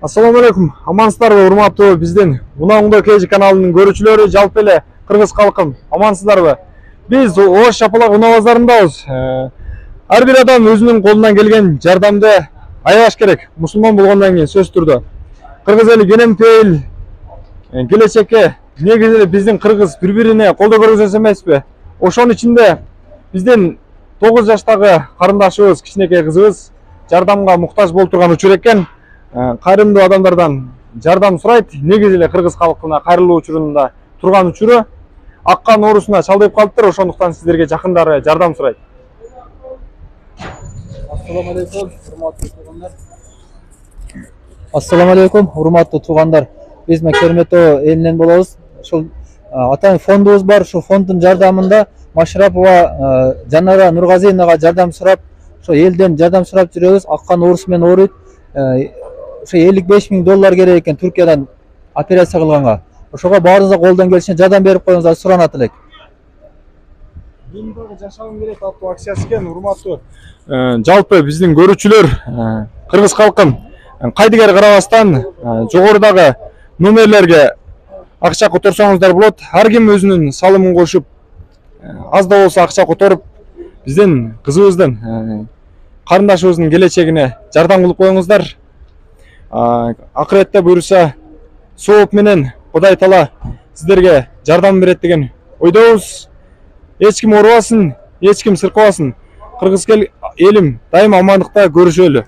Assalamu alaikum. Amansыздарбы, урматтуу биздин Унагунда Кежи каналынын көрүүчүлөрү, жалпы эле кыргыз калкым, амансыздарбы? Биз Ош Шапалак унаа базарындабыз. Ар бир адам өзүнүн колунан келген жардамды аябаш керек. Мусулман болгондон кийин сөзсүз түрдө. Кыргыз эли кененпейил, келечекке негизи эле биздин кыргыз бири-бирине колдоо көргөзөбүз эмеспи? Ошонун ичинде биздин 9 жаштагы карындашыбыз, кичинекей кызыбыз жардамга муктаж болуп турган учур экен. Кайрымдуу адамдардан жардам сурайт. Негизи эле кыргыз калкына кайрылуу учурунда турган учуру аккан оорусуна чалдыгып калыптыр. Ошондуктан сиздерге жакындары жардам сурайт. Assalamu alaikum, hurmatlı tuğanlar. Assalamu alaikum, hurmatlı tuğanlar. Biz Kermeto elinden bolabız. Şu atan fondumuz var. Şu fondun jardamında Maşrapova Жанара Нургазиевнаға жардам сурап, şu elden жардам сурап жүрөбүз. Аккан оорусу менен ооруйт. Şu $55.000 керек экен Түркиядан операция кылганга. Ошого баарыңызга колдон келишинче жардам берип коюңуздар суранат элек. Мен дагы жашагым келет аттуу акциясы экен, урматтуу. Жалпы биздин көрүүчүлөр, кыргыз калкым кайдыгер карабастан жогорудагы номерлерге акча которсоңуздар болот. Ар ким өзүнүн салымын кошуп, аз да болсо акча которуп, биздин кызыбыздын, карындашыбыздын келечегине жардам кылып коюңуздар. Акыретте буйруса, сооп менен Кудай Таала сиздерге жардам берет деген ойдобуз. Эч ким оорубасын, эч ким сыркабасын. Кыргыз элим дайыма амандыкта көрүшөлү.